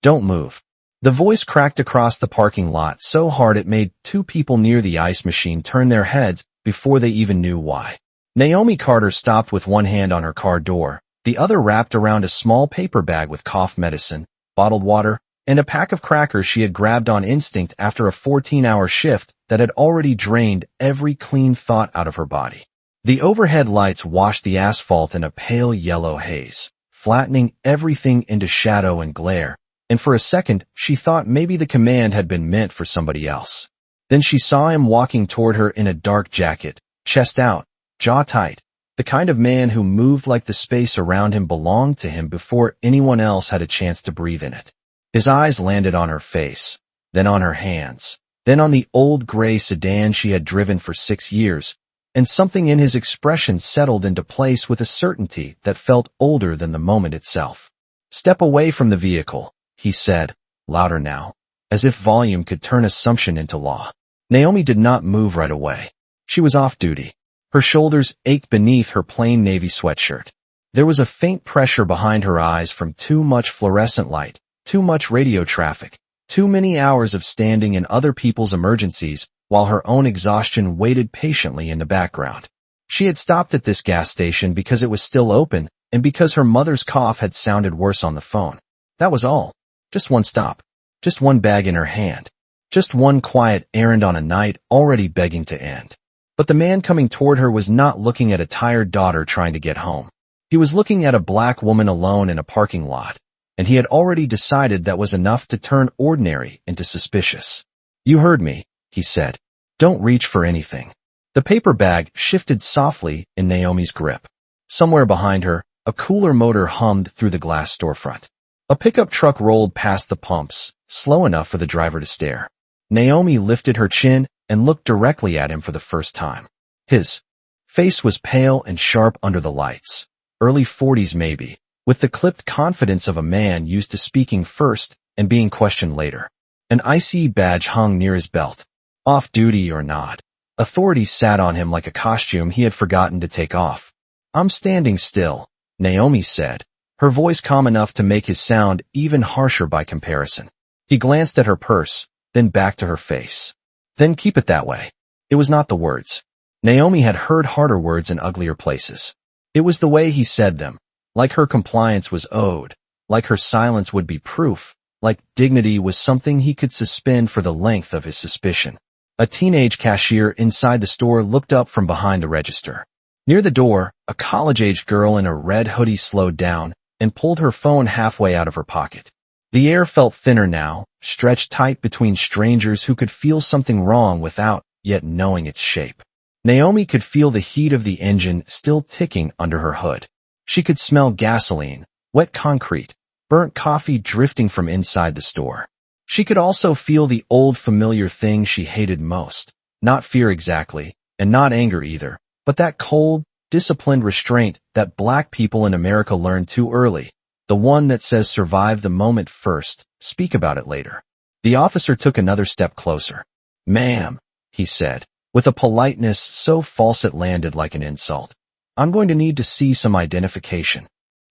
Don't move. The voice cracked across the parking lot so hard it made two people near the ice machine turn their heads before they even knew why. Naomi Carter stopped with one hand on her car door, the other wrapped around a small paper bag with cough medicine, bottled water, and a pack of crackers she had grabbed on instinct after a 14-hour shift that had already drained every clean thought out of her body. The overhead lights washed the asphalt in a pale yellow haze, flattening everything into shadow and glare, and for a second she thought maybe the command had been meant for somebody else. Then she saw him walking toward her in a dark jacket, chest out, jaw tight, the kind of man who moved like the space around him belonged to him before anyone else had a chance to breathe in it. His eyes landed on her face, then on her hands, then on the old gray sedan she had driven for 6 years, and something in his expression settled into place with a certainty that felt older than the moment itself. "Step away from the vehicle," he said, louder now, as if volume could turn assumption into law. Naomi did not move right away. She was off duty. Her shoulders ached beneath her plain navy sweatshirt. There was a faint pressure behind her eyes from too much fluorescent light, too much radio traffic, too many hours of standing in other people's emergencies, while her own exhaustion waited patiently in the background. She had stopped at this gas station because it was still open and because her mother's cough had sounded worse on the phone. That was all. Just one stop. Just one bag in her hand. Just one quiet errand on a night already begging to end. But the man coming toward her was not looking at a tired daughter trying to get home. He was looking at a black woman alone in a parking lot, and he had already decided that was enough to turn ordinary into suspicious. "You heard me," he said. "Don't reach for anything." The paper bag shifted softly in Naomi's grip. Somewhere behind her, a cooler motor hummed through the glass storefront. A pickup truck rolled past the pumps, slow enough for the driver to stare. Naomi lifted her chin and looked directly at him for the first time. His face was pale and sharp under the lights, early 40s maybe, with the clipped confidence of a man used to speaking first and being questioned later. An ICE badge hung near his belt. Off duty or not, authorities sat on him like a costume he had forgotten to take off. "I'm standing still," Naomi said, her voice calm enough to make his sound even harsher by comparison. He glanced at her purse, then back to her face. "Then keep it that way." It was not the words. Naomi had heard harder words in uglier places. It was the way he said them, like her compliance was owed, like her silence would be proof, like dignity was something he could suspend for the length of his suspicion. A teenage cashier inside the store looked up from behind the register. Near the door, a college-aged girl in a red hoodie slowed down and pulled her phone halfway out of her pocket. The air felt thinner now, stretched tight between strangers who could feel something wrong without yet knowing its shape. Naomi could feel the heat of the engine still ticking under her hood. She could smell gasoline, wet concrete, burnt coffee drifting from inside the store. She could also feel the old familiar thing she hated most, not fear exactly, and not anger either, but that cold, disciplined restraint that black people in America learned too early. The one that says survive the moment first, speak about it later. The officer took another step closer. "Ma'am," he said, with a politeness so false it landed like an insult. "I'm going to need to see some identification."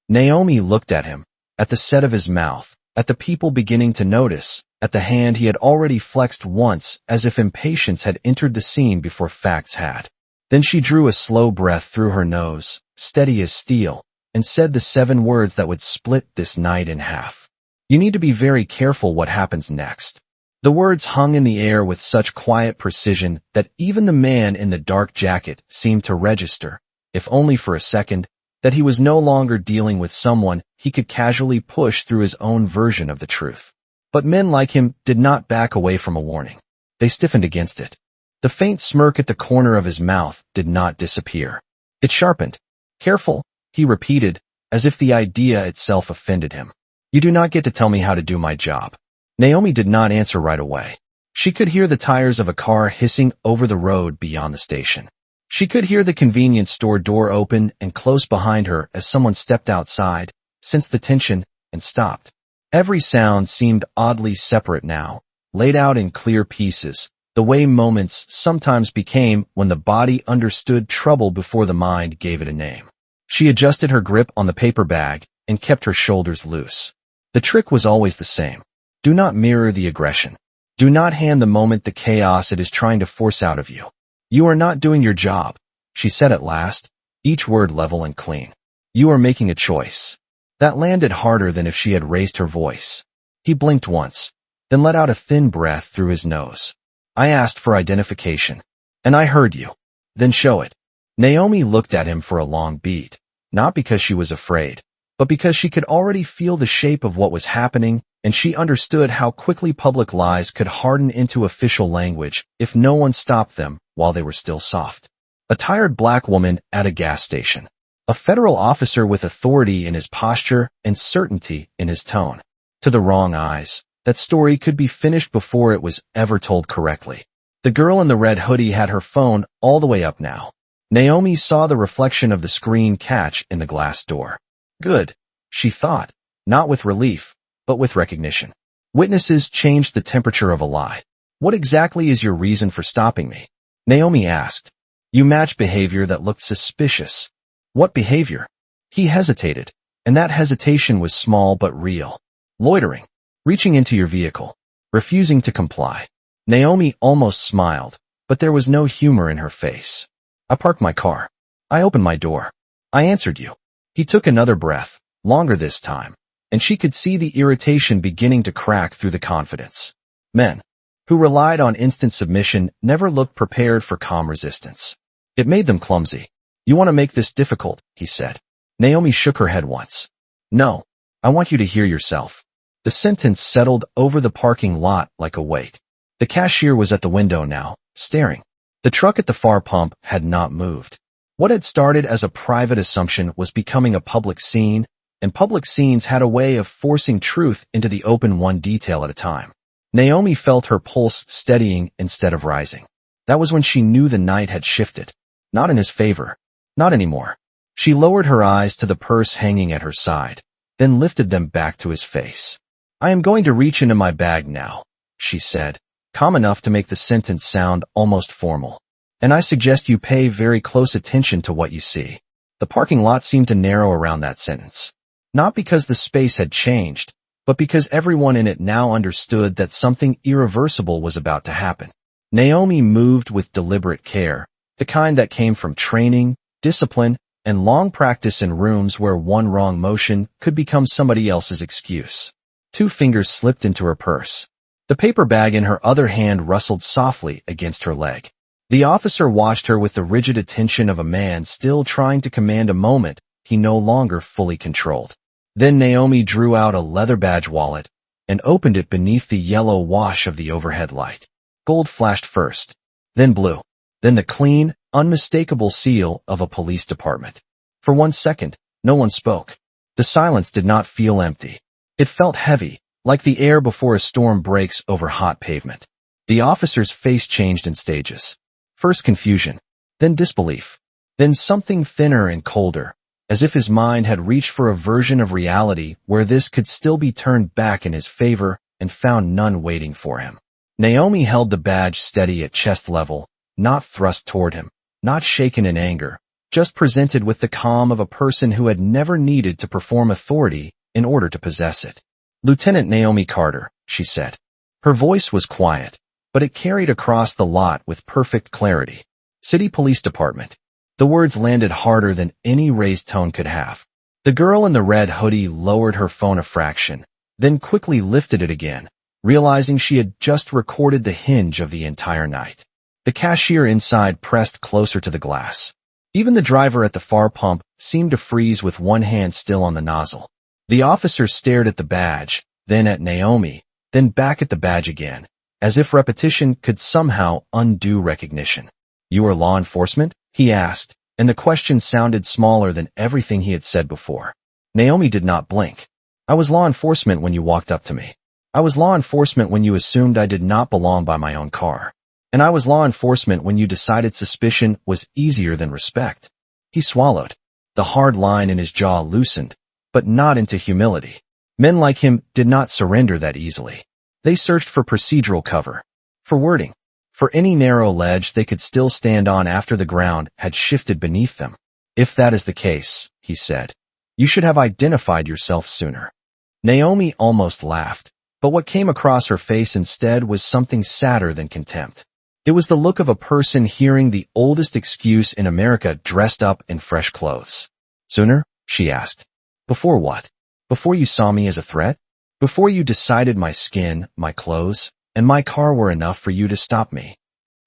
Naomi looked at him, at the set of his mouth, at the people beginning to notice, at the hand he had already flexed once as if impatience had entered the scene before facts had. Then she drew a slow breath through her nose, steady as steel, and said the 7 words that would split this night in half. "You need to be very careful what happens next." The words hung in the air with such quiet precision that even the man in the dark jacket seemed to register, if only for a second, that he was no longer dealing with someone he could casually push through his own version of the truth. But men like him did not back away from a warning. They stiffened against it. The faint smirk at the corner of his mouth did not disappear. It sharpened. "Careful," he repeated, as if the idea itself offended him. "You do not get to tell me how to do my job." Naomi did not answer right away. She could hear the tires of a car hissing over the road beyond the station. She could hear the convenience store door open and close behind her as someone stepped outside, sensed the tension, and stopped. Every sound seemed oddly separate now, laid out in clear pieces, the way moments sometimes became when the body understood trouble before the mind gave it a name. She adjusted her grip on the paper bag and kept her shoulders loose. The trick was always the same. Do not mirror the aggression. Do not hand the moment the chaos it is trying to force out of you. You are not doing your job, she said at last, each word level and clean. You are making a choice. That landed harder than if she had raised her voice. He blinked once, then let out a thin breath through his nose. I asked for identification. And I heard you. Then show it. Naomi looked at him for a long beat, not because she was afraid, but because she could already feel the shape of what was happening, and she understood how quickly public lies could harden into official language if no one stopped them while they were still soft. A tired black woman at a gas station. A federal officer with authority in his posture and certainty in his tone. To the wrong eyes, that story could be finished before it was ever told correctly. The girl in the red hoodie had her phone all the way up now. Naomi saw the reflection of the screen catch in the glass door. Good, she thought, not with relief, but with recognition. Witnesses changed the temperature of a lie. What exactly is your reason for stopping me? Naomi asked. You match behavior that looked suspicious. What behavior? He hesitated, and that hesitation was small but real. Loitering. Reaching into your vehicle. Refusing to comply. Naomi almost smiled, but there was no humor in her face. I parked my car. I opened my door. I answered you. He took another breath, longer this time, and she could see the irritation beginning to crack through the confidence. Men who relied on instant submission never looked prepared for calm resistance. It made them clumsy. You want to make this difficult, he said. Naomi shook her head once. No, I want you to hear yourself. The sentence settled over the parking lot like a weight. The cashier was at the window now, staring. The truck at the far pump had not moved. What had started as a private assumption was becoming a public scene, and public scenes had a way of forcing truth into the open one detail at a time. Naomi felt her pulse steadying instead of rising. That was when she knew the night had shifted. Not in his favor. Not anymore. She lowered her eyes to the purse hanging at her side, then lifted them back to his face. I am going to reach into my bag now, she said, calm enough to make the sentence sound almost formal. And I suggest you pay very close attention to what you see. The parking lot seemed to narrow around that sentence. Not because the space had changed, but because everyone in it now understood that something irreversible was about to happen. Naomi moved with deliberate care, the kind that came from training, discipline, and long practice in rooms where one wrong motion could become somebody else's excuse. 2 fingers slipped into her purse. The paper bag in her other hand rustled softly against her leg. The officer watched her with the rigid attention of a man still trying to command a moment he no longer fully controlled. Then Naomi drew out a leather badge wallet and opened it beneath the yellow wash of the overhead light. Gold flashed first, then blue, then the clean, unmistakable seal of a police department. For 1 second, no one spoke. The silence did not feel empty. It felt heavy, like the air before a storm breaks over hot pavement. The officer's face changed in stages. First confusion, then disbelief, then something thinner and colder, as if his mind had reached for a version of reality where this could still be turned back in his favor and found none waiting for him. Naomi held the badge steady at chest level, not thrust toward him, not shaken in anger, just presented with the calm of a person who had never needed to perform authority in order to possess it. Lieutenant Naomi Carter, she said. Her voice was quiet, but it carried across the lot with perfect clarity. City Police Department. The words landed harder than any raised tone could have. The girl in the red hoodie lowered her phone a fraction, then quickly lifted it again, realizing she had just recorded the hinge of the entire night. The cashier inside pressed closer to the glass. Even the driver at the far pump seemed to freeze with one hand still on the nozzle. The officer stared at the badge, then at Naomi, then back at the badge again, as if repetition could somehow undo recognition. You are law enforcement? He asked, and the question sounded smaller than everything he had said before. Naomi did not blink. I was law enforcement when you walked up to me. I was law enforcement when you assumed I did not belong by my own car. And I was law enforcement when you decided suspicion was easier than respect. He swallowed. The hard line in his jaw loosened, but not into humility. Men like him did not surrender that easily. They searched for procedural cover, for wording, for any narrow ledge they could still stand on after the ground had shifted beneath them. If that is the case, he said, you should have identified yourself sooner. Naomi almost laughed, but what came across her face instead was something sadder than contempt. It was the look of a person hearing the oldest excuse in America dressed up in fresh clothes. Sooner? She asked. Before what? Before you saw me as a threat? Before you decided my skin, my clothes, and my car were enough for you to stop me?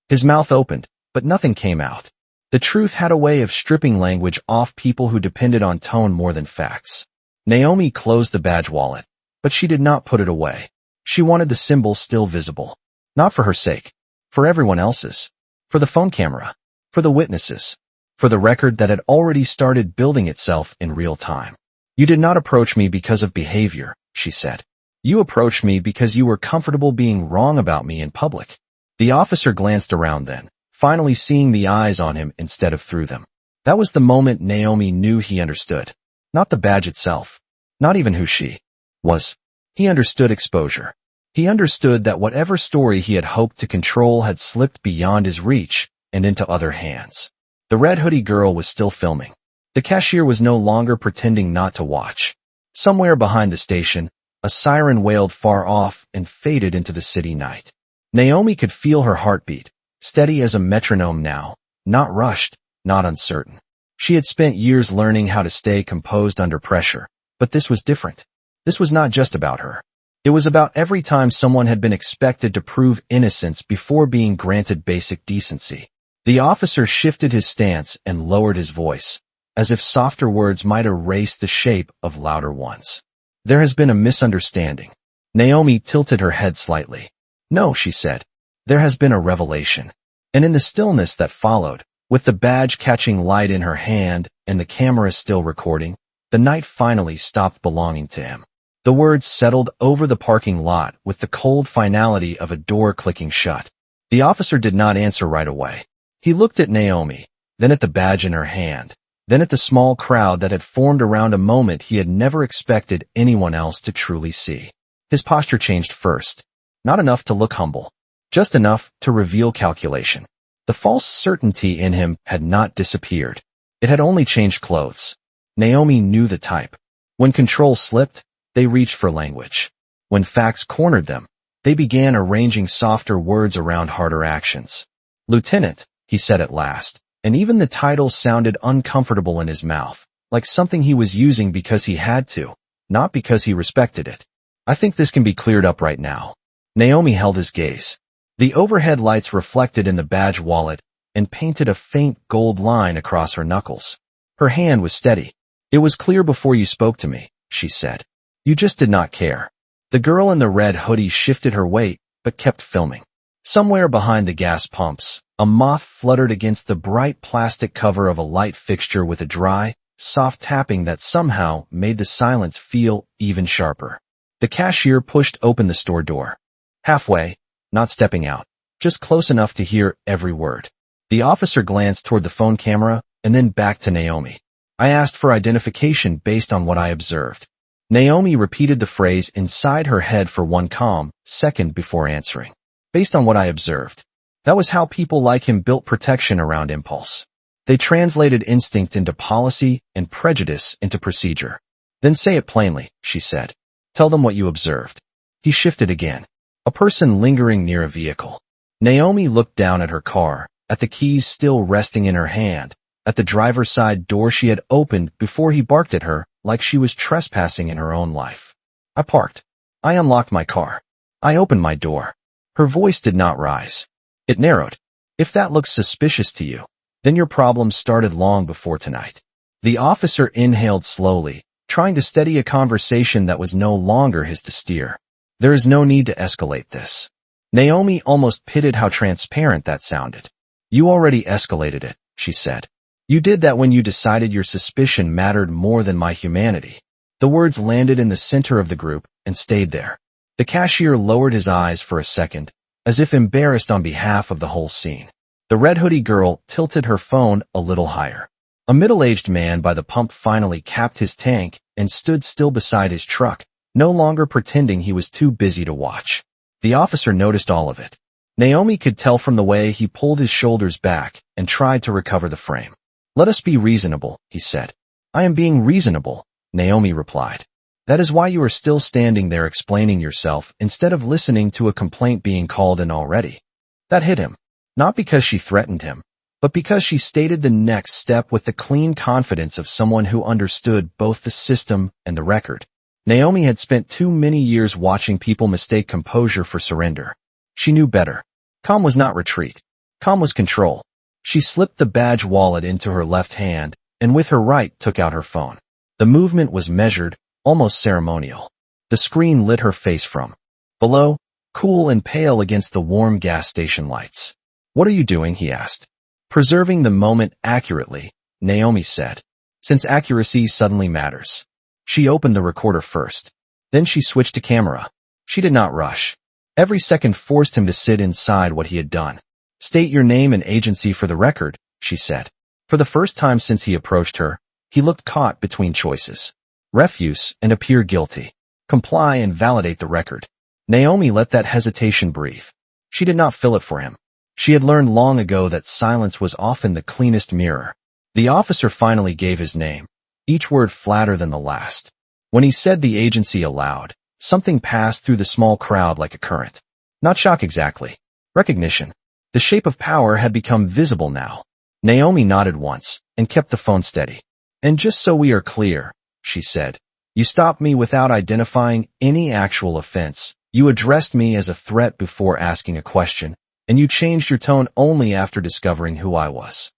His mouth opened, but nothing came out. The truth had a way of stripping language off people who depended on tone more than facts. Naomi closed the badge wallet, but she did not put it away. She wanted the symbol still visible. Not for her sake. For everyone else's. For the phone camera. For the witnesses. For the record that had already started building itself in real time. You did not approach me because of behavior, she said. You approached me because you were comfortable being wrong about me in public. The officer glanced around then, finally seeing the eyes on him instead of through them. That was the moment Naomi knew he understood. Not the badge itself. Not even who she was. He understood exposure. He understood that whatever story he had hoped to control had slipped beyond his reach and into other hands. The red hoodie girl was still filming. The cashier was no longer pretending not to watch. Somewhere behind the station, a siren wailed far off and faded into the city night. Naomi could feel her heartbeat, steady as a metronome now, not rushed, not uncertain. She had spent years learning how to stay composed under pressure, but this was different. This was not just about her. It was about every time someone had been expected to prove innocence before being granted basic decency. The officer shifted his stance and lowered his voice, as if softer words might erase the shape of louder ones. There has been a misunderstanding. Naomi tilted her head slightly. No, she said. There has been a revelation. And in the stillness that followed, with the badge catching light in her hand and the camera still recording, the night finally stopped belonging to him. The words settled over the parking lot with the cold finality of a door clicking shut. The officer did not answer right away. He looked at Naomi, then at the badge in her hand, then at the small crowd that had formed around a moment he had never expected anyone else to truly see. His posture changed first. Not enough to look humble. Just enough to reveal calculation. The false certainty in him had not disappeared. It had only changed clothes. Naomi knew the type. When control slipped, they reached for language. When facts cornered them, they began arranging softer words around harder actions. Lieutenant, he said at last, and even the title sounded uncomfortable in his mouth, like something he was using because he had to, not because he respected it. I think this can be cleared up right now. Naomi held his gaze. The overhead lights reflected in the badge wallet and painted a faint gold line across her knuckles. Her hand was steady. It was clear before you spoke to me, she said. You just did not care. The girl in the red hoodie shifted her weight, but kept filming. Somewhere behind the gas pumps, a moth fluttered against the bright plastic cover of a light fixture with a dry, soft tapping that somehow made the silence feel even sharper. The cashier pushed open the store door. Halfway, not stepping out, just close enough to hear every word. The officer glanced toward the phone camera and then back to Naomi. I asked for identification based on what I observed. Naomi repeated the phrase inside her head for one calm second before answering. Based on what I observed. That was how people like him built protection around impulse. They translated instinct into policy and prejudice into procedure. Then say it plainly, she said. Tell them what you observed. He shifted again. A person lingering near a vehicle. Naomi looked down at her car, at the keys still resting in her hand, at the driver's side door she had opened before he barked at her like she was trespassing in her own life. I parked. I unlocked my car. I opened my door. Her voice did not rise. It narrowed. If that looks suspicious to you, then your problem started long before tonight. The officer inhaled slowly, trying to steady a conversation that was no longer his to steer. There is no need to escalate this. Naomi almost pitied how transparent that sounded. You already escalated it, she said. You did that when you decided your suspicion mattered more than my humanity. The words landed in the center of the group and stayed there. The cashier lowered his eyes for a second, as if embarrassed on behalf of the whole scene. The red hoodie girl tilted her phone a little higher. A middle-aged man by the pump finally capped his tank and stood still beside his truck, no longer pretending he was too busy to watch. The officer noticed all of it. Naomi could tell from the way he pulled his shoulders back and tried to recover the frame. Let us be reasonable, he said. I am being reasonable, Naomi replied. That is why you are still standing there explaining yourself instead of listening to a complaint being called in already. That hit him. Not because she threatened him, but because she stated the next step with the clean confidence of someone who understood both the system and the record. Naomi had spent too many years watching people mistake composure for surrender. She knew better. Calm was not retreat. Calm was control. She slipped the badge wallet into her left hand, and with her right took out her phone. The movement was measured, almost ceremonial. The screen lit her face from below, cool and pale against the warm gas station lights. "What are you doing?" he asked. "Preserving the moment accurately," Naomi said. Since accuracy suddenly matters. She opened the recorder first. Then she switched to camera. She did not rush. Every second forced him to sit inside what he had done. "State your name and agency for the record," she said. For the first time since he approached her, he looked caught between choices. Refuse and appear guilty. Comply and validate the record. Naomi let that hesitation breathe. She did not fill it for him. She had learned long ago that silence was often the cleanest mirror. The officer finally gave his name, each word flatter than the last. When he said the agency aloud, something passed through the small crowd like a current. Not shock exactly. Recognition. The shape of power had become visible now. Naomi nodded once and kept the phone steady. "And just so we are clear," she said, "you stopped me without identifying any actual offense. You addressed me as a threat before asking a question, and you changed your tone only after discovering who I was."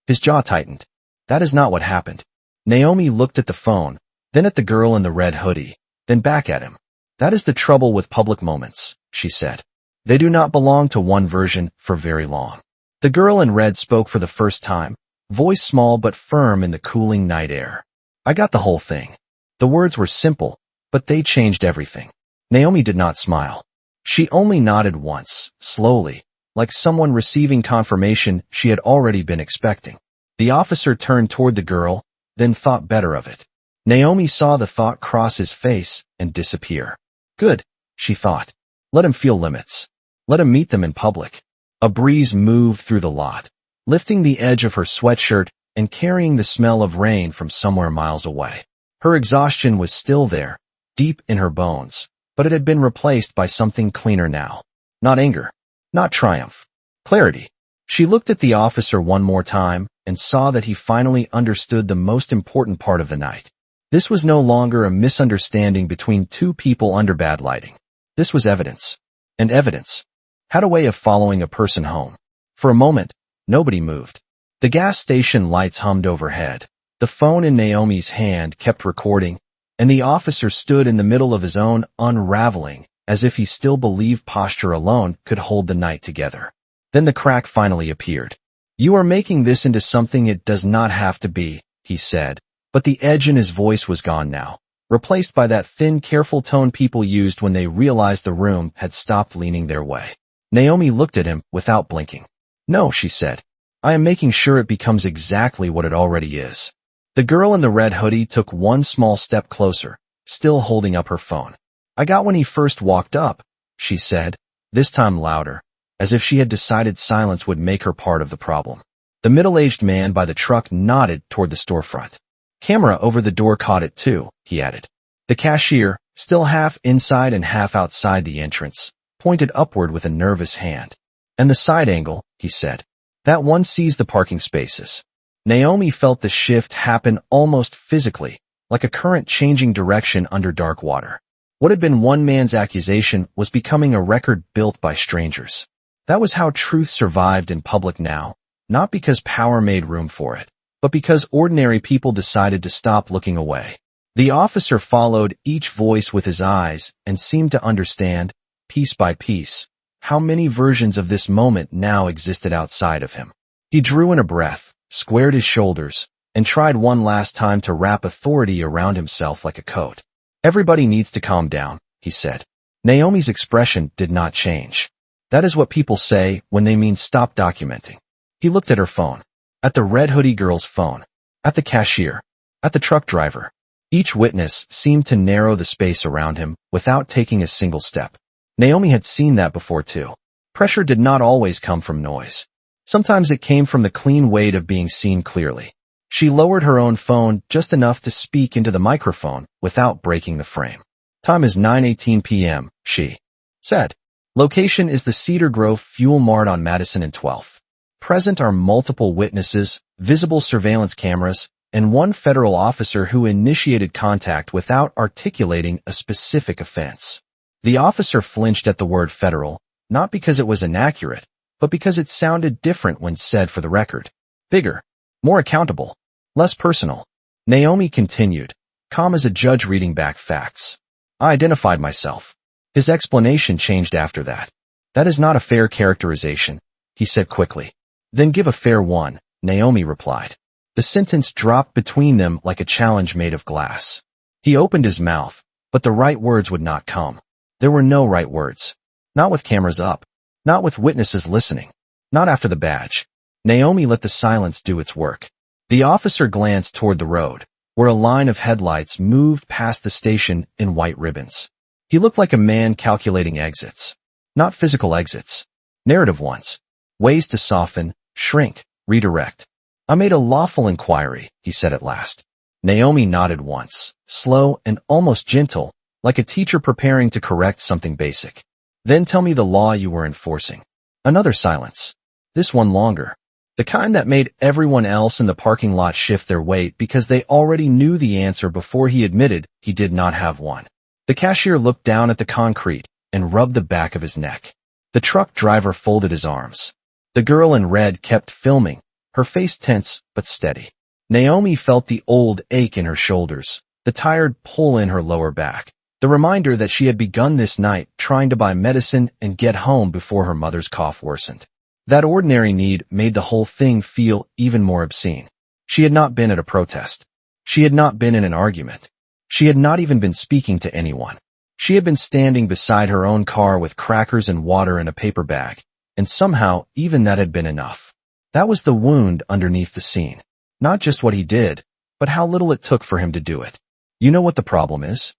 His jaw tightened. That is not what happened. Naomi looked at the phone, then at the girl in the red hoodie, then back at him. "That is the trouble with public moments," she said. "They do not belong to one version for very long." The girl in red spoke for the first time, voice small but firm in the cooling night air. "I got the whole thing." The words were simple, but they changed everything. Naomi did not smile. She only nodded once, slowly, like someone receiving confirmation she had already been expecting. The officer turned toward the girl, then thought better of it. Naomi saw the thought cross his face and disappear. Good, she thought. Let him feel limits. Let him meet them in public. A breeze moved through the lot, lifting the edge of her sweatshirt and carrying the smell of rain from somewhere miles away. Her exhaustion was still there, deep in her bones, but it had been replaced by something cleaner now. Not anger. Not triumph. Clarity. She looked at the officer one more time and saw that he finally understood the most important part of the night. This was no longer a misunderstanding between two people under bad lighting. This was evidence. And evidence had a way of following a person home. For a moment, nobody moved. The gas station lights hummed overhead. The phone in Naomi's hand kept recording, and the officer stood in the middle of his own unraveling, as if he still believed posture alone could hold the night together. Then the crack finally appeared. "You are making this into something it does not have to be," he said, but the edge in his voice was gone now, replaced by that thin, careful tone people used when they realized the room had stopped leaning their way. Naomi looked at him without blinking. "No," she said. "I am making sure it becomes exactly what it already is." The girl in the red hoodie took one small step closer, still holding up her phone. "I got when he first walked up," she said, this time louder, as if she had decided silence would make her part of the problem. The middle-aged man by the truck nodded toward the storefront. "Camera over the door caught it too," he added. The cashier, still half inside and half outside the entrance, pointed upward with a nervous hand. "And the side angle," he said. "That one sees the parking spaces." Naomi felt the shift happen almost physically, like a current changing direction under dark water. What had been one man's accusation was becoming a record built by strangers. That was how truth survived in public now, not because power made room for it, but because ordinary people decided to stop looking away. The officer followed each voice with his eyes and seemed to understand, piece by piece, how many versions of this moment now existed outside of him. He drew in a breath, squared his shoulders, and tried one last time to wrap authority around himself like a coat. "Everybody needs to calm down," he said. Naomi's expression did not change. "That is what people say when they mean stop documenting." He looked at her phone, at the red hoodie girl's phone, at the cashier, at the truck driver. Each witness seemed to narrow the space around him without taking a single step. Naomi had seen that before too. Pressure did not always come from noise. Sometimes it came from the clean weight of being seen clearly. She lowered her own phone just enough to speak into the microphone without breaking the frame. Time is 9:18 p.m., she said. Location is the Cedar Grove Fuel Mart on Madison and 12th. Present are multiple witnesses, visible surveillance cameras, and one federal officer who initiated contact without articulating a specific offense. The officer flinched at the word federal, not because it was inaccurate, but because it sounded different when said for the record. Bigger, more accountable, less personal. Naomi continued, calm as a judge reading back facts. I identified myself. His explanation changed after that. That is not a fair characterization, he said quickly. Then give a fair one, Naomi replied. The sentence dropped between them like a challenge made of glass. He opened his mouth, but the right words would not come. There were no right words. Not with cameras up. Not with witnesses listening. Not after the badge. Naomi let the silence do its work. The officer glanced toward the road, where a line of headlights moved past the station in white ribbons. He looked like a man calculating exits. Not physical exits. Narrative ones. Ways to soften, shrink, redirect. I made a lawful inquiry, he said at last. Naomi nodded once, slow and almost gentle, like a teacher preparing to correct something basic. Then tell me the law you were enforcing. Another silence. This one longer. The kind that made everyone else in the parking lot shift their weight because they already knew the answer before he admitted he did not have one. The cashier looked down at the concrete and rubbed the back of his neck. The truck driver folded his arms. The girl in red kept filming, her face tense but steady. Naomi felt the old ache in her shoulders, the tired pull in her lower back, the reminder that she had begun this night trying to buy medicine and get home before her mother's cough worsened. That ordinary need made the whole thing feel even more obscene. She had not been at a protest. She had not been in an argument. She had not even been speaking to anyone. She had been standing beside her own car with crackers and water in a paper bag, and somehow even that had been enough. That was the wound underneath the scene. Not just what he did, but how little it took for him to do it. You know what the problem is?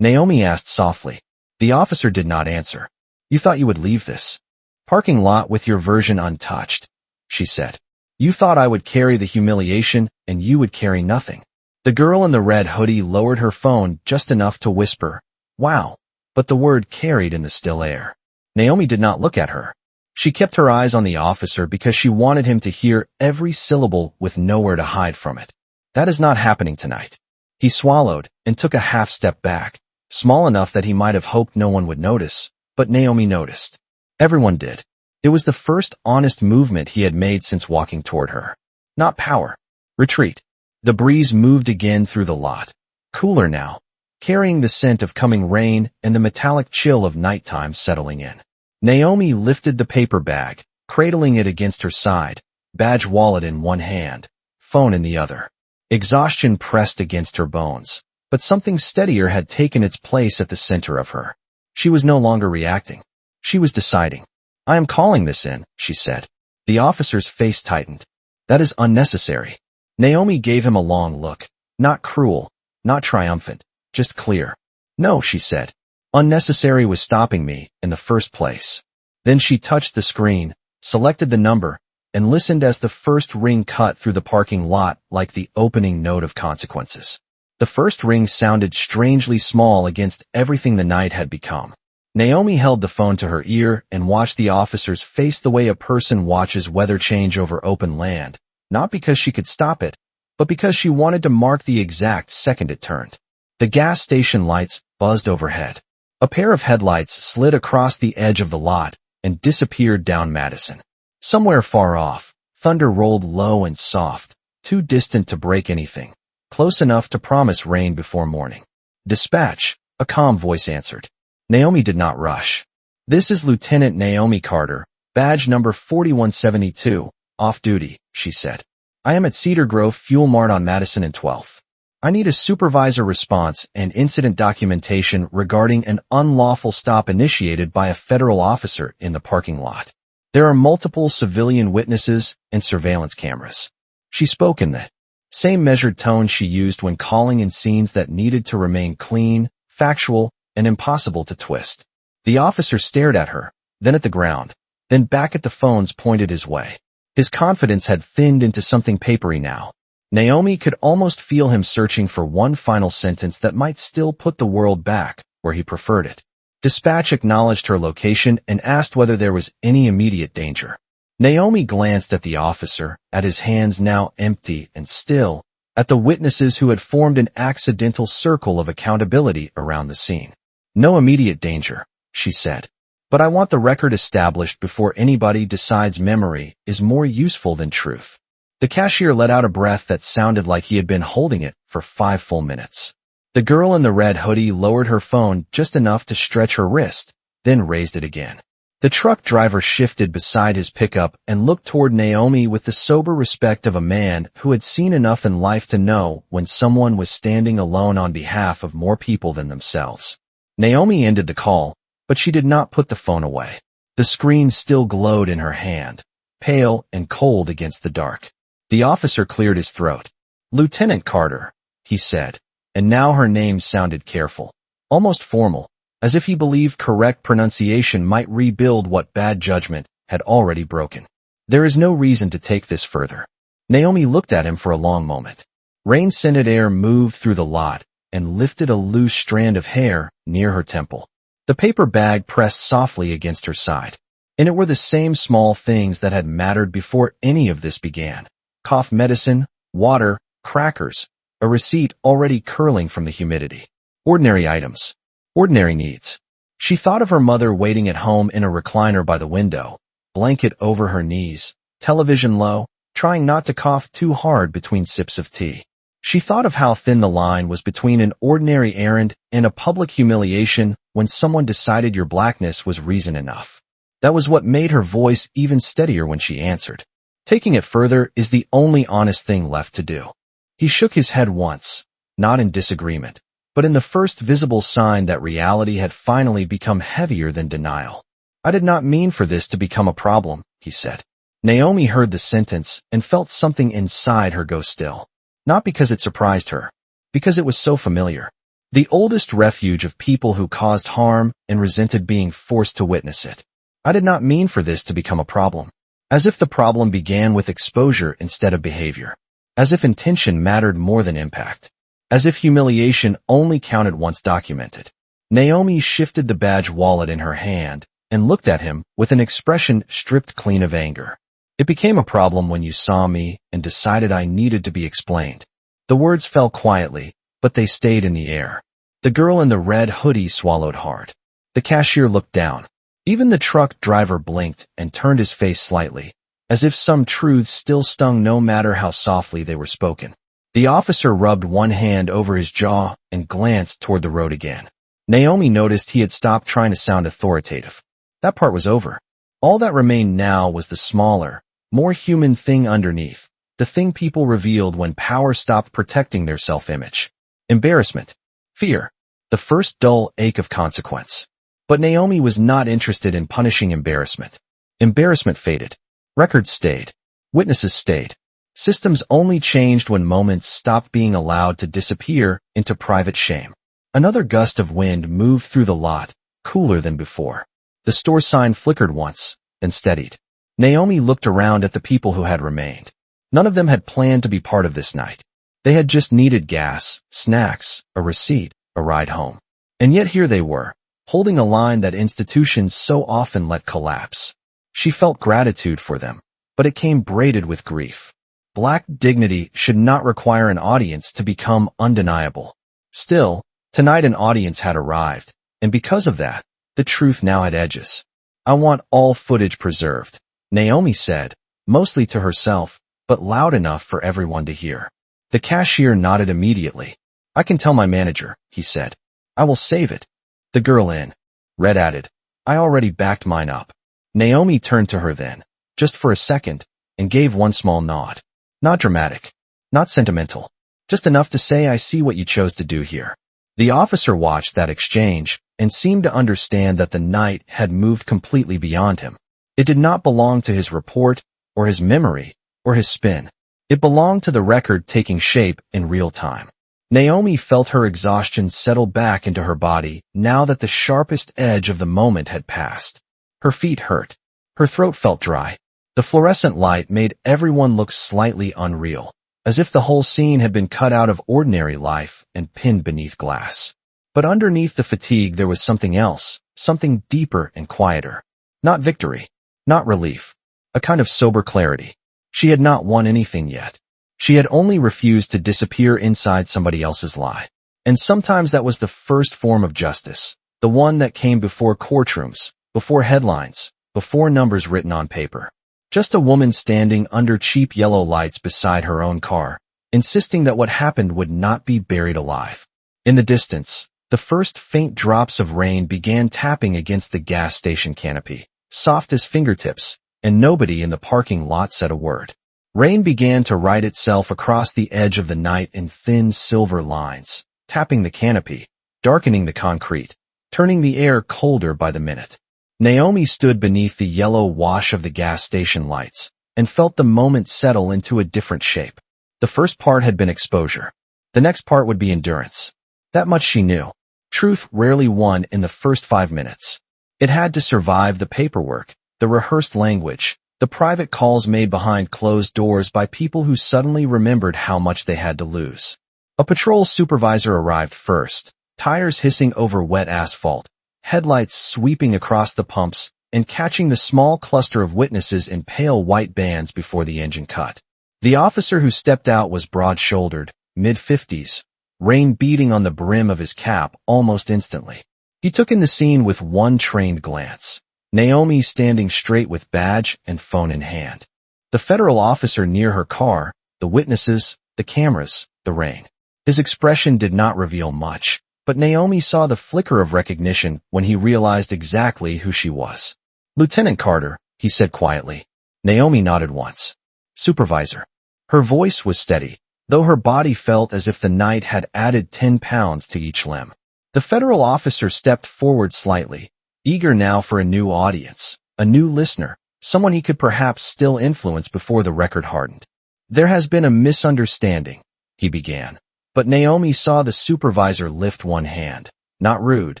Naomi asked softly. The officer did not answer. You thought you would leave this parking lot with your version untouched, she said. You thought I would carry the humiliation and you would carry nothing. The girl in the red hoodie lowered her phone just enough to whisper, wow, but the word carried in the still air. Naomi did not look at her. She kept her eyes on the officer because she wanted him to hear every syllable with nowhere to hide from it. That is not happening tonight. He swallowed and took a half step back, small enough that he might have hoped no one would notice, but Naomi noticed. Everyone did. It was the first honest movement he had made since walking toward her. Not power. Retreat. The breeze moved again through the lot, cooler now, carrying the scent of coming rain and the metallic chill of nighttime settling in. Naomi lifted the paper bag, cradling it against her side, badge wallet in one hand, phone in the other. Exhaustion pressed against her bones, but something steadier had taken its place at the center of her. She was no longer reacting. She was deciding. I am calling this in, she said. The officer's face tightened. That is unnecessary. Naomi gave him a long look, not cruel, not triumphant, just clear. No, she said. Unnecessary was stopping me in the first place. Then she touched the screen, selected the number, and listened as the first ring cut through the parking lot like the opening note of consequences. The first ring sounded strangely small against everything the night had become. Naomi held the phone to her ear and watched the officers face the way a person watches weather change over open land, not because she could stop it, but because she wanted to mark the exact second it turned. The gas station lights buzzed overhead. A pair of headlights slid across the edge of the lot and disappeared down Madison. Somewhere far off, thunder rolled low and soft, too distant to break anything, close enough to promise rain before morning. Dispatch, a calm voice answered. Naomi did not rush. This is Lieutenant Naomi Carter, badge number 4172, off duty, she said. I am at Cedar Grove Fuel Mart on Madison and 12th. I need a supervisor response and incident documentation regarding an unlawful stop initiated by a federal officer in the parking lot. There are multiple civilian witnesses and surveillance cameras. She spoke in the same measured tone she used when calling in scenes that needed to remain clean, factual, and impossible to twist. The officer stared at her, then at the ground, then back at the phones pointed his way. His confidence had thinned into something papery now. Naomi could almost feel him searching for one final sentence that might still put the world back where he preferred it. Dispatch acknowledged her location and asked whether there was any immediate danger. Naomi glanced at the officer, at his hands now empty and still, at the witnesses who had formed an accidental circle of accountability around the scene. No immediate danger, she said. But I want the record established before anybody decides memory is more useful than truth. The cashier let out a breath that sounded like he had been holding it for 5 full minutes. The girl in the red hoodie lowered her phone just enough to stretch her wrist, then raised it again. The truck driver shifted beside his pickup and looked toward Naomi with the sober respect of a man who had seen enough in life to know when someone was standing alone on behalf of more people than themselves. Naomi ended the call, but she did not put the phone away. The screen still glowed in her hand, pale and cold against the dark. The officer cleared his throat. "Lieutenant Carter," he said, and now her name sounded careful, almost formal, as if he believed correct pronunciation might rebuild what bad judgment had already broken. "There is no reason to take this further." Naomi looked at him for a long moment. Rain-scented air moved through the lot and lifted a loose strand of hair near her temple. The paper bag pressed softly against her side, and it were the same small things that had mattered before any of this began. Cough medicine, water, crackers, a receipt already curling from the humidity. Ordinary items. Ordinary needs. She thought of her mother waiting at home in a recliner by the window, blanket over her knees, television low, trying not to cough too hard between sips of tea. She thought of how thin the line was between an ordinary errand and a public humiliation when someone decided your blackness was reason enough. That was what made her voice even steadier when she answered. "Taking it further is the only honest thing left to do." He shook his head once, not in disagreement, but in the first visible sign that reality had finally become heavier than denial. "I did not mean for this to become a problem," he said. Naomi heard the sentence and felt something inside her go still. Not because it surprised her, because it was so familiar. The oldest refuge of people who caused harm and resented being forced to witness it. "I did not mean for this to become a problem." As if the problem began with exposure instead of behavior. As if intention mattered more than impact. As if humiliation only counted once documented. Naomi shifted the badge wallet in her hand and looked at him with an expression stripped clean of anger. "It became a problem when you saw me and decided I needed to be explained." The words fell quietly, but they stayed in the air. The girl in the red hoodie swallowed hard. The cashier looked down. Even the truck driver blinked and turned his face slightly, as if some truths still stung no matter how softly they were spoken. The officer rubbed one hand over his jaw and glanced toward the road again. Naomi noticed he had stopped trying to sound authoritative. That part was over. All that remained now was the smaller, more human thing underneath, the thing people revealed when power stopped protecting their self-image. Embarrassment. Fear. The first dull ache of consequence. But Naomi was not interested in punishing embarrassment. Embarrassment faded. Records stayed. Witnesses stayed. Systems only changed when moments stopped being allowed to disappear into private shame. Another gust of wind moved through the lot, cooler than before. The store sign flickered once, then steadied. Naomi looked around at the people who had remained. None of them had planned to be part of this night. They had just needed gas, snacks, a receipt, a ride home. And yet here they were, holding a line that institutions so often let collapse. She felt gratitude for them, but it came braided with grief. Black dignity should not require an audience to become undeniable. Still, tonight an audience had arrived, and because of that, the truth now had edges. "I want all footage preserved," Naomi said, mostly to herself, but loud enough for everyone to hear. The cashier nodded immediately. "I can tell my manager," he said. "I will save it." The girl in red added, "I already backed mine up." Naomi turned to her then, just for a second, and gave one small nod. Not dramatic, not sentimental, just enough to say, "I see what you chose to do here." The officer watched that exchange and seemed to understand that the night had moved completely beyond him. It did not belong to his report, or his memory, or his spin. It belonged to the record taking shape in real time. Naomi felt her exhaustion settle back into her body now that the sharpest edge of the moment had passed. Her feet hurt. Her throat felt dry. The fluorescent light made everyone look slightly unreal, as if the whole scene had been cut out of ordinary life and pinned beneath glass. But underneath the fatigue there was something else, something deeper and quieter. Not victory, not relief, a kind of sober clarity. She had not won anything yet. She had only refused to disappear inside somebody else's lie. And sometimes that was the first form of justice, the one that came before courtrooms, before headlines, before numbers written on paper. Just a woman standing under cheap yellow lights beside her own car, insisting that what happened would not be buried alive. In the distance, the first faint drops of rain began tapping against the gas station canopy, soft as fingertips, and nobody in the parking lot said a word. Rain began to write itself across the edge of the night in thin silver lines, tapping the canopy, darkening the concrete, turning the air colder by the minute. Naomi stood beneath the yellow wash of the gas station lights and felt the moment settle into a different shape. The first part had been exposure. The next part would be endurance. That much she knew. Truth rarely won in the first 5 minutes. It had to survive the paperwork, the rehearsed language, the private calls made behind closed doors by people who suddenly remembered how much they had to lose. A patrol supervisor arrived first, tires hissing over wet asphalt, headlights sweeping across the pumps and catching the small cluster of witnesses in pale white bands before the engine cut. The officer who stepped out was broad-shouldered, mid-50s, rain beating on the brim of his cap almost instantly. He took in the scene with one trained glance. Naomi standing straight with badge and phone in hand. The federal officer near her car, the witnesses, the cameras, the rain. His expression did not reveal much, but Naomi saw the flicker of recognition when he realized exactly who she was. "Lieutenant Carter," he said quietly. Naomi nodded once. "Supervisor." Her voice was steady, though her body felt as if the night had added 10 pounds to each limb. The federal officer stepped forward slightly, eager now for a new audience, a new listener, someone he could perhaps still influence before the record hardened. "There has been a misunderstanding," he began. But Naomi saw the supervisor lift one hand, not rude,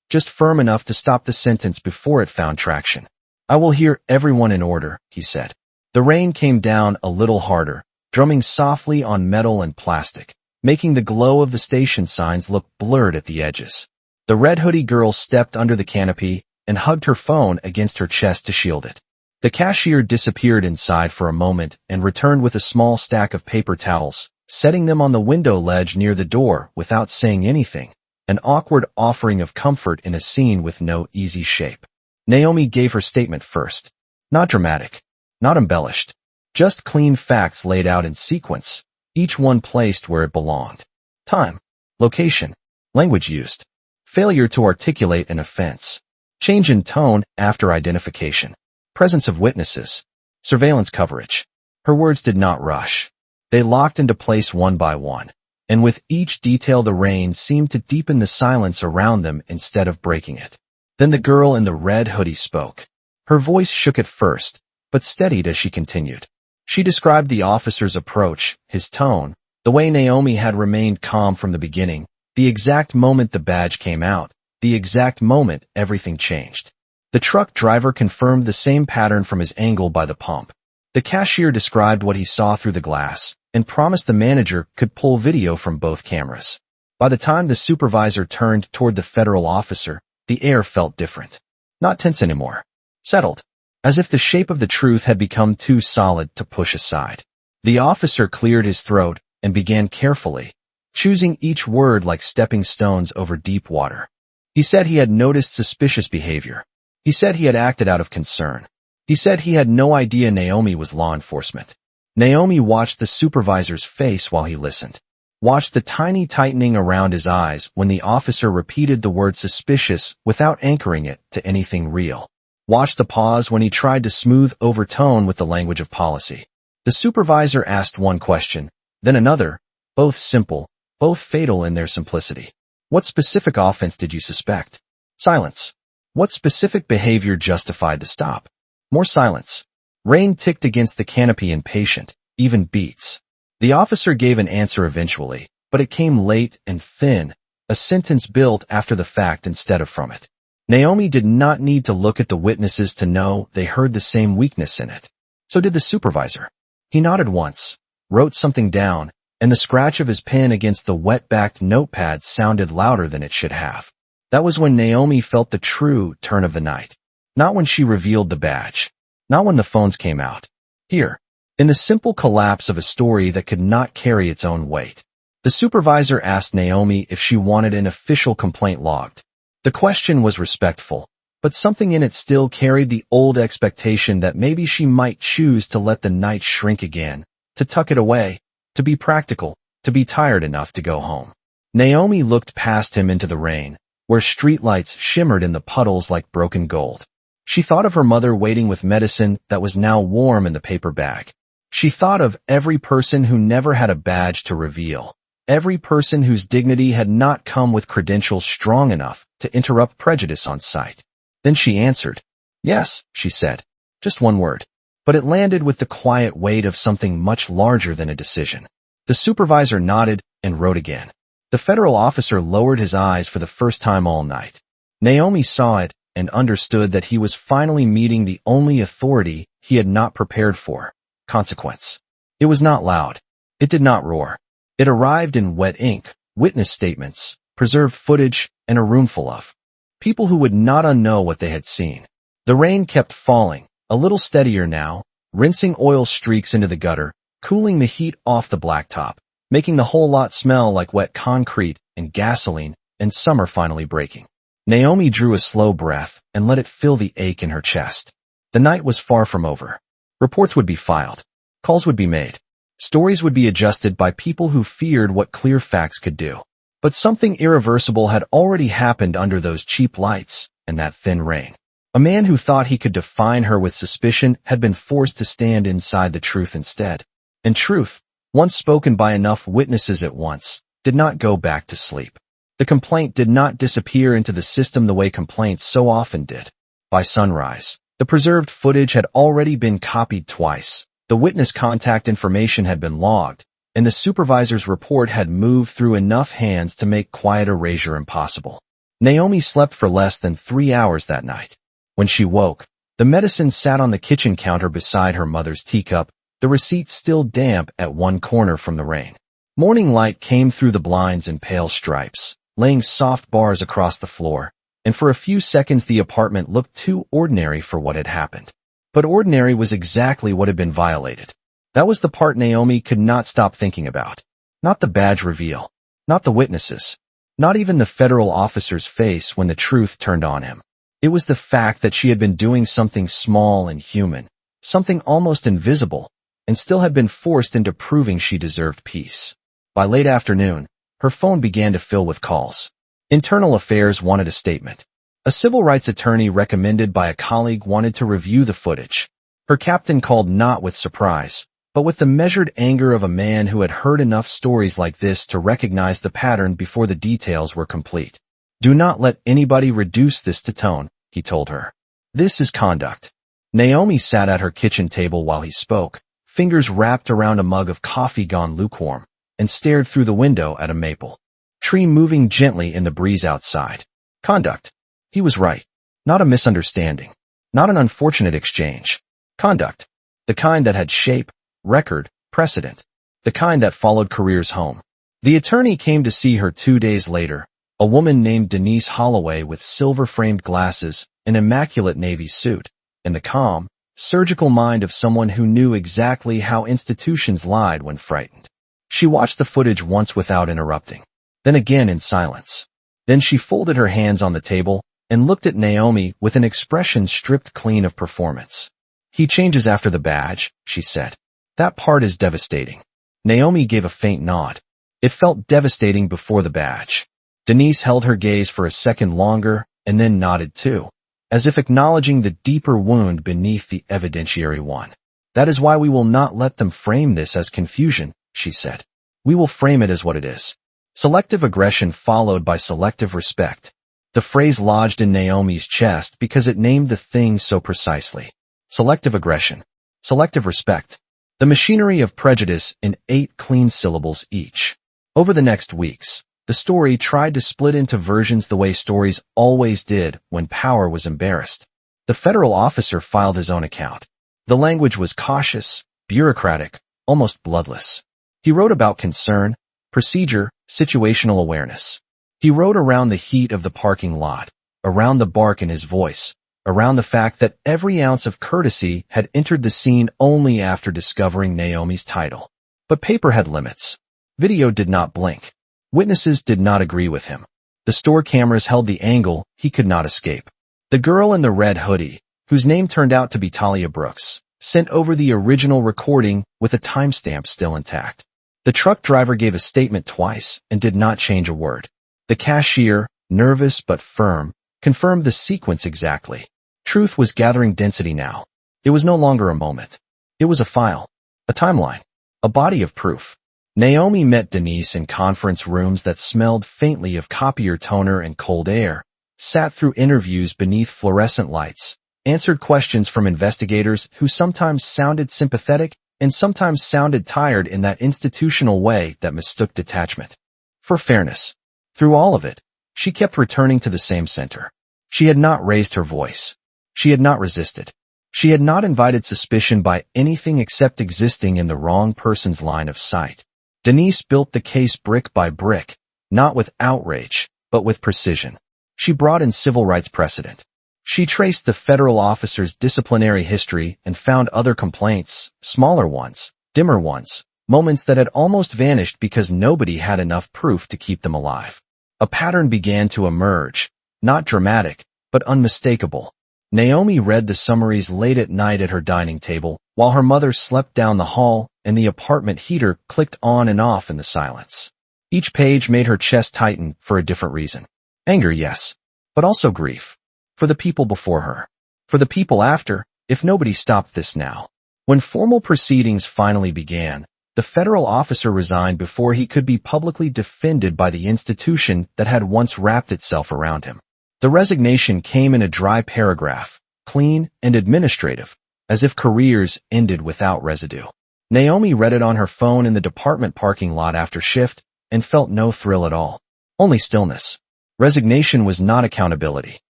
just firm enough to stop the sentence before it found traction. "I will hear everyone in order," he said. The rain came down a little harder, drumming softly on metal and plastic, making the glow of the station signs look blurred at the edges. The red hoodie girl stepped under the canopy and hugged her phone against her chest to shield it. The cashier disappeared inside for a moment and returned with a small stack of paper towels, setting them on the window ledge near the door without saying anything, an awkward offering of comfort in a scene with no easy shape. Naomi gave her statement first. Not dramatic, not embellished, just clean facts laid out in sequence, each one placed where it belonged. Time, location, language used, failure to articulate an offense, change in tone after identification, presence of witnesses, surveillance coverage. Her words did not rush. They locked into place one by one, and with each detail the rain seemed to deepen the silence around them instead of breaking it. Then the girl in the red hoodie spoke. Her voice shook at first, but steadied as she continued. She described the officer's approach, his tone, the way Naomi had remained calm from the beginning, the exact moment the badge came out, the exact moment everything changed. The truck driver confirmed the same pattern from his angle by the pump. The cashier described what he saw through the glass and promised the manager could pull video from both cameras. By the time the supervisor turned toward the federal officer, the air felt different. Not tense anymore. Settled. As if the shape of the truth had become too solid to push aside. The officer cleared his throat and began carefully, choosing each word like stepping stones over deep water. He said he had noticed suspicious behavior. He said he had acted out of concern. He said he had no idea Naomi was law enforcement. Naomi watched the supervisor's face while he listened. Watched the tiny tightening around his eyes when the officer repeated the word suspicious without anchoring it to anything real. Watched the pause when he tried to smooth over tone with the language of policy. The supervisor asked one question, then another, both simple, both fatal in their simplicity. What specific offense did you suspect? Silence. What specific behavior justified the stop? More silence. Rain ticked against the canopy impatient, even beats. The officer gave an answer eventually, but it came late and thin, a sentence built after the fact instead of from it. Naomi did not need to look at the witnesses to know they heard the same weakness in it. So did the supervisor. He nodded once, wrote something down, and the scratch of his pen against the wet-backed notepad sounded louder than it should have. That was when Naomi felt the true turn of the night. Not when she revealed the badge. Not when the phones came out. Here. In the simple collapse of a story that could not carry its own weight. The supervisor asked Naomi if she wanted an official complaint logged. The question was respectful, but something in it still carried the old expectation that maybe she might choose to let the night shrink again, to tuck it away, to be practical, to be tired enough to go home. Naomi looked past him into the rain, where streetlights shimmered in the puddles like broken gold. She thought of her mother waiting with medicine that was now warm in the paper bag. She thought of every person who never had a badge to reveal, every person whose dignity had not come with credentials strong enough to interrupt prejudice on sight. Then she answered. Yes, she said. Just one word. But it landed with the quiet weight of something much larger than a decision. The supervisor nodded and wrote again. The federal officer lowered his eyes for the first time all night. Naomi saw it and understood that he was finally meeting the only authority he had not prepared for. Consequence. It was not loud. It did not roar. It arrived in wet ink, witness statements, preserved footage, and a roomful of people who would not unknow what they had seen. The rain kept falling, a little steadier now, rinsing oil streaks into the gutter, cooling the heat off the blacktop, making the whole lot smell like wet concrete and gasoline, and summer finally breaking. Naomi drew a slow breath and let it fill the ache in her chest. The night was far from over. Reports would be filed. Calls would be made. Stories would be adjusted by people who feared what clear facts could do. But something irreversible had already happened under those cheap lights and that thin rain. A man who thought he could define her with suspicion had been forced to stand inside the truth instead. And truth, once spoken by enough witnesses at once, did not go back to sleep. The complaint did not disappear into the system the way complaints so often did. By sunrise, the preserved footage had already been copied twice, the witness contact information had been logged, and the supervisor's report had moved through enough hands to make quiet erasure impossible. Naomi slept for less than 3 hours that night. When she woke, the medicine sat on the kitchen counter beside her mother's teacup, the receipt still damp at one corner from the rain. Morning light came through the blinds in pale stripes, laying soft bars across the floor, and for a few seconds the apartment looked too ordinary for what had happened. But ordinary was exactly what had been violated. That was the part Naomi could not stop thinking about. Not the badge reveal. Not the witnesses. Not even the federal officer's face when the truth turned on him. It was the fact that she had been doing something small and human, something almost invisible, and still had been forced into proving she deserved peace. By late afternoon, her phone began to fill with calls. Internal Affairs wanted a statement. A civil rights attorney recommended by a colleague wanted to review the footage. Her captain called not with surprise, but with the measured anger of a man who had heard enough stories like this to recognize the pattern before the details were complete. Do not let anybody reduce this to tone, he told her. This is conduct. Naomi sat at her kitchen table while he spoke, fingers wrapped around a mug of coffee gone lukewarm, and stared through the window at a maple tree moving gently in the breeze outside. Conduct. He was right. Not a misunderstanding. Not an unfortunate exchange. Conduct. The kind that had shape, record, precedent. The kind that followed careers home. The attorney came to see her 2 days later, a woman named Denise Holloway with silver-framed glasses, an immaculate navy suit, and the calm, surgical mind of someone who knew exactly how institutions lied when frightened. She watched the footage once without interrupting, then again in silence. Then she folded her hands on the table and looked at Naomi with an expression stripped clean of performance. He changes after the badge, she said. That part is devastating. Naomi gave a faint nod. It felt devastating before the badge. Denise held her gaze for a second longer and then nodded too, as if acknowledging the deeper wound beneath the evidentiary one. That is why we will not let them frame this as confusion, she said. We will frame it as what it is. Selective aggression followed by selective respect. The phrase lodged in Naomi's chest because it named the thing so precisely. Selective aggression. Selective respect. The machinery of prejudice in 8 clean syllables each. Over the next weeks, the story tried to split into versions the way stories always did when power was embarrassed. The federal officer filed his own account. The language was cautious, bureaucratic, almost bloodless. He wrote about concern, procedure, situational awareness. He wrote around the heat of the parking lot, around the bark in his voice, around the fact that every ounce of courtesy had entered the scene only after discovering Naomi's title. But paper had limits. Video did not blink. Witnesses did not agree with him. The store cameras held the angle he could not escape. The girl in the red hoodie, whose name turned out to be Talia Brooks, sent over the original recording with a timestamp still intact. The truck driver gave a statement twice and did not change a word. The cashier, nervous but firm, confirmed the sequence exactly. Truth was gathering density now. It was no longer a moment. It was a file, a timeline, a body of proof. Naomi met Denise in conference rooms that smelled faintly of copier toner and cold air, sat through interviews beneath fluorescent lights, answered questions from investigators who sometimes sounded sympathetic and sometimes sounded tired in that institutional way that mistook detachment for fairness. Through all of it, she kept returning to the same center. She had not raised her voice. She had not resisted. She had not invited suspicion by anything except existing in the wrong person's line of sight. Denise built the case brick by brick, not with outrage, but with precision. She brought in civil rights precedent. She traced the federal officer's disciplinary history and found other complaints, smaller ones, dimmer ones, moments that had almost vanished because nobody had enough proof to keep them alive. A pattern began to emerge, not dramatic, but unmistakable. Naomi read the summaries late at night at her dining table, while her mother slept down the hall and the apartment heater clicked on and off in the silence. Each page made her chest tighten for a different reason. Anger, yes, but also grief. For the people before her. For the people after, if nobody stopped this now. When formal proceedings finally began, the federal officer resigned before he could be publicly defended by the institution that had once wrapped itself around him. The resignation came in a dry paragraph, clean and administrative, as if careers ended without residue. Naomi read it on her phone in the department parking lot after shift and felt no thrill at all. Only stillness. Resignation was not accountability.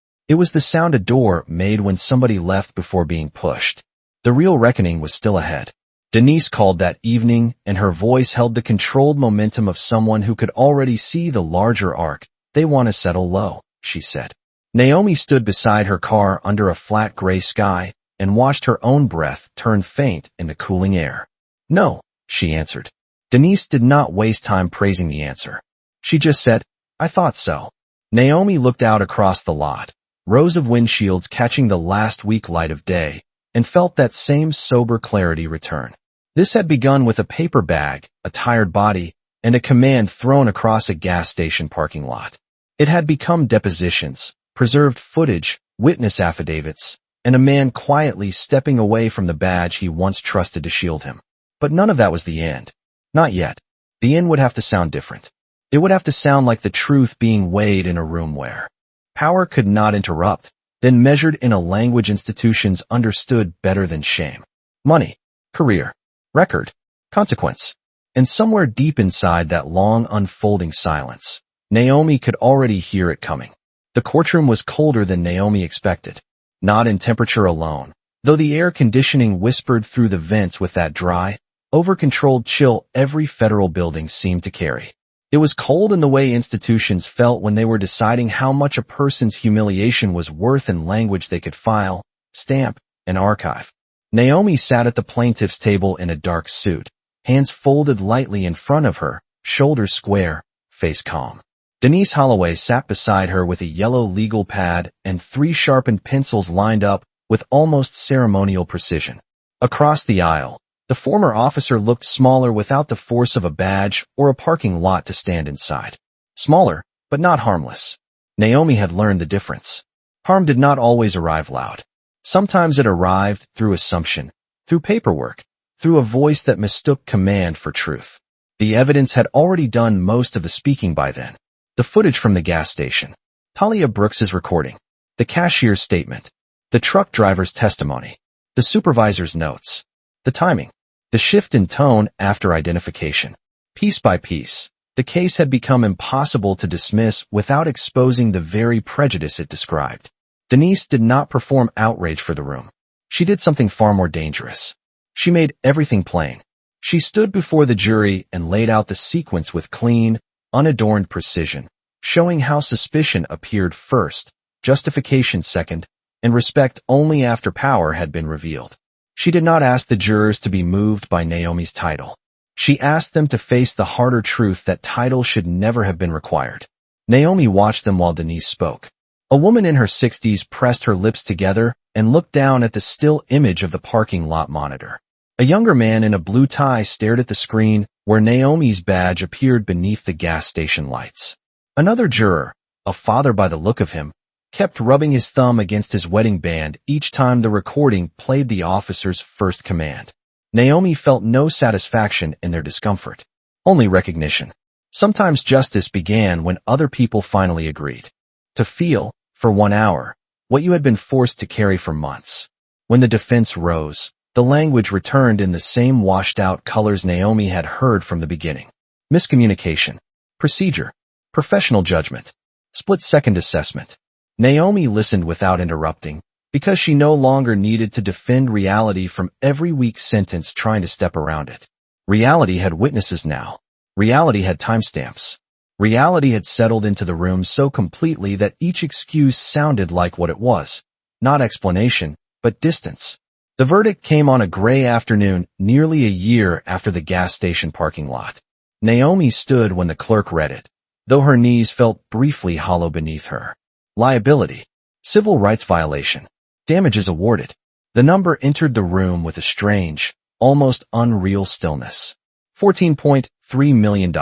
It was the sound a door made when somebody left before being pushed. The real reckoning was still ahead. Denise called that evening, and her voice held the controlled momentum of someone who could already see the larger arc. They want to settle low, she said. Naomi stood beside her car under a flat gray sky and watched her own breath turn faint in the cooling air. No, she answered. Denise did not waste time praising the answer. She just said, I thought so. Naomi looked out across the lot, rows of windshields catching the last weak light of day, and felt that same sober clarity return. This had begun with a paper bag, a tired body, and a command thrown across a gas station parking lot. It had become depositions, preserved footage, witness affidavits, and a man quietly stepping away from the badge he once trusted to shield him. But none of that was the end. Not yet. The end would have to sound different. It would have to sound like the truth being weighed in a room where power could not interrupt, then measured in a language institutions understood better than shame. Money, career, record, consequence. And somewhere deep inside that long unfolding silence, Naomi could already hear it coming. The courtroom was colder than Naomi expected. Not in temperature alone, though the air conditioning whispered through the vents with that dry, over-controlled chill every federal building seemed to carry. It was cold in the way institutions felt when they were deciding how much a person's humiliation was worth in language they could file, stamp, and archive. Naomi sat at the plaintiff's table in a dark suit, hands folded lightly in front of her, shoulders square, face calm. Denise Holloway sat beside her with a yellow legal pad and 3 sharpened pencils lined up with almost ceremonial precision. Across the aisle, the former officer looked smaller without the force of a badge or a parking lot to stand inside. Smaller, but not harmless. Naomi had learned the difference. Harm did not always arrive loud. Sometimes it arrived through assumption, through paperwork, through a voice that mistook command for truth. The evidence had already done most of the speaking by then. The footage from the gas station, Talia Brooks's recording, the cashier's statement, the truck driver's testimony, the supervisor's notes, the timing, the shift in tone after identification. Piece by piece, the case had become impossible to dismiss without exposing the very prejudice it described. Denise did not perform outrage for the room. She did something far more dangerous. She made everything plain. She stood before the jury and laid out the sequence with clean, unadorned precision, showing how suspicion appeared first, justification second, and respect only after power had been revealed. She did not ask the jurors to be moved by Naomi's title. She asked them to face the harder truth that title should never have been required. Naomi watched them while Denise spoke. A woman in her 60s pressed her lips together and looked down at the still image of the parking lot monitor. A younger man in a blue tie stared at the screen where Naomi's badge appeared beneath the gas station lights. Another juror, a father by the look of him, kept rubbing his thumb against his wedding band each time the recording played the officer's first command. Naomi felt no satisfaction in their discomfort, only recognition. Sometimes justice began when other people finally agreed. To feel, for 1 hour, what you had been forced to carry for months. When the defense rose, the language returned in the same washed-out colors Naomi had heard from the beginning. Miscommunication, procedure, professional judgment, split-second assessment. Naomi listened without interrupting, because she no longer needed to defend reality from every weak sentence trying to step around it. Reality had witnesses now. Reality had timestamps. Reality had settled into the room so completely that each excuse sounded like what it was. Not explanation, but distance. The verdict came on a gray afternoon, nearly a year after the gas station parking lot. Naomi stood when the clerk read it, though her knees felt briefly hollow beneath her. Liability. Civil rights violation. Damages awarded. The number entered the room with a strange, almost unreal stillness. $14.3 million.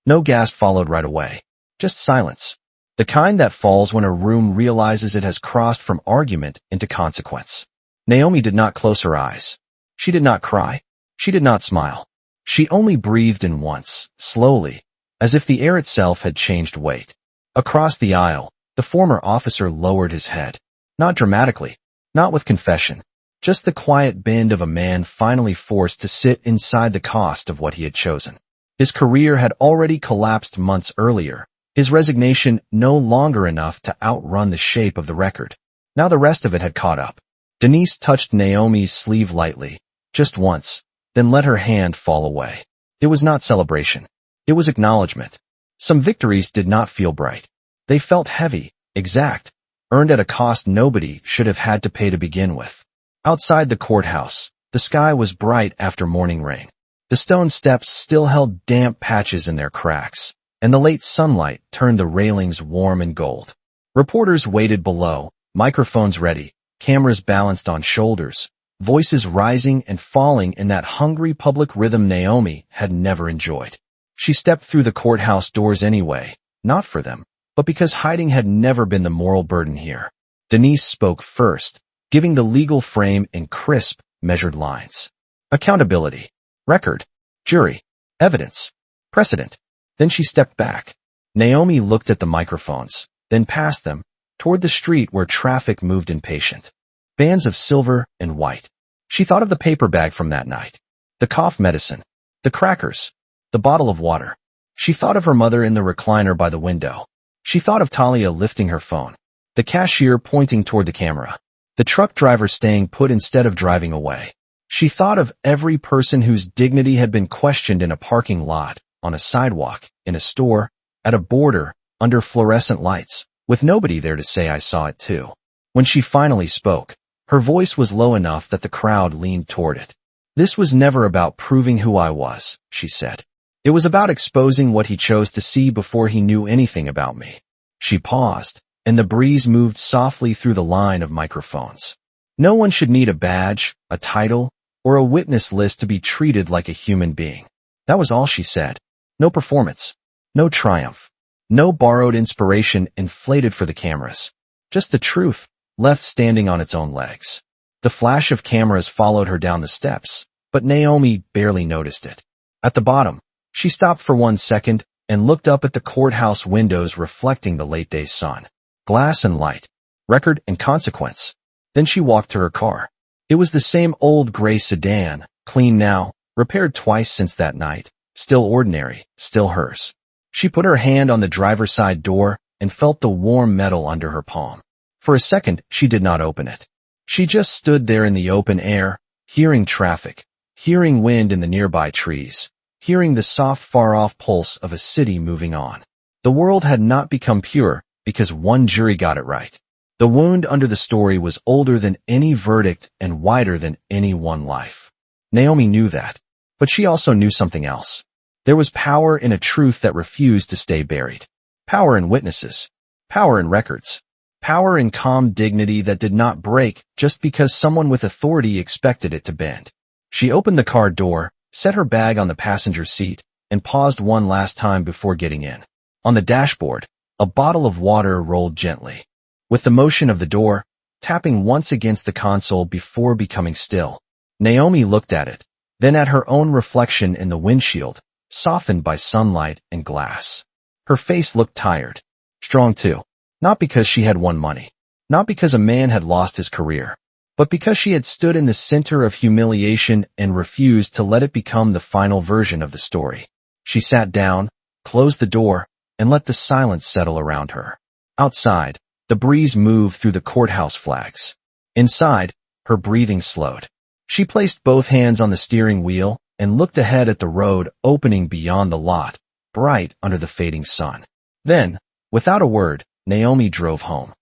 No gasp followed right away. Just silence. The kind that falls when a room realizes it has crossed from argument into consequence. Naomi did not close her eyes. She did not cry. She did not smile. She only breathed in once, slowly, as if the air itself had changed weight. Across the aisle, the former officer lowered his head. Not dramatically, not with confession, just the quiet bend of a man finally forced to sit inside the cost of what he had chosen. His career had already collapsed months earlier, his resignation no longer enough to outrun the shape of the record. Now the rest of it had caught up. Denise touched Naomi's sleeve lightly, just once, then let her hand fall away. It was not celebration. It was acknowledgement. Some victories did not feel bright. They felt heavy, exact, earned at a cost nobody should have had to pay to begin with. Outside the courthouse, the sky was bright after morning rain. The stone steps still held damp patches in their cracks, and the late sunlight turned the railings warm and gold. Reporters waited below, microphones ready, cameras balanced on shoulders, voices rising and falling in that hungry public rhythm Naomi had never enjoyed. She stepped through the courthouse doors anyway, not for them, but because hiding had never been the moral burden here. Denise spoke first, giving the legal frame in crisp, measured lines. Accountability. Record. Jury. Evidence. Precedent. Then she stepped back. Naomi looked at the microphones, then past them, toward the street where traffic moved impatient. Bands of silver and white. She thought of the paper bag from that night. The cough medicine. The crackers. The bottle of water. She thought of her mother in the recliner by the window. She thought of Talia lifting her phone. The cashier pointing toward the camera. The truck driver staying put instead of driving away. She thought of every person whose dignity had been questioned in a parking lot, on a sidewalk, in a store, at a border, under fluorescent lights, with nobody there to say I saw it too. When she finally spoke, her voice was low enough that the crowd leaned toward it. This was never about proving who I was, she said. It was about exposing what he chose to see before he knew anything about me. She paused, and the breeze moved softly through the line of microphones. No one should need a badge, a title, or a witness list to be treated like a human being. That was all she said. No performance. No triumph. No borrowed inspiration inflated for the cameras. Just the truth, left standing on its own legs. The flash of cameras followed her down the steps, but Naomi barely noticed it. At the bottom, she stopped for 1 second and looked up at the courthouse windows reflecting the late-day sun. Glass and light. Record and consequence. Then she walked to her car. It was the same old gray sedan, clean now, repaired twice since that night, still ordinary, still hers. She put her hand on the driver's side door and felt the warm metal under her palm. For a second, she did not open it. She just stood there in the open air, hearing traffic, hearing wind in the nearby trees, hearing the soft far-off pulse of a city moving on. The world had not become pure because one jury got it right. The wound under the story was older than any verdict and wider than any one life. Naomi knew that, but she also knew something else. There was power in a truth that refused to stay buried. Power in witnesses. Power in records. Power in calm dignity that did not break just because someone with authority expected it to bend. She opened the car door, set her bag on the passenger seat, and paused one last time before getting in. On the dashboard, a bottle of water rolled gently. With the motion of the door, tapping once against the console before becoming still, Naomi looked at it, then at her own reflection in the windshield, softened by sunlight and glass. Her face looked tired. Strong too. Not because she had won money. Not because a man had lost his career. But because she had stood in the center of humiliation and refused to let it become the final version of the story. She sat down, closed the door, and let the silence settle around her. Outside, the breeze moved through the courthouse flags. Inside, her breathing slowed. She placed both hands on the steering wheel and looked ahead at the road opening beyond the lot, bright under the fading sun. Then, without a word, Naomi drove home.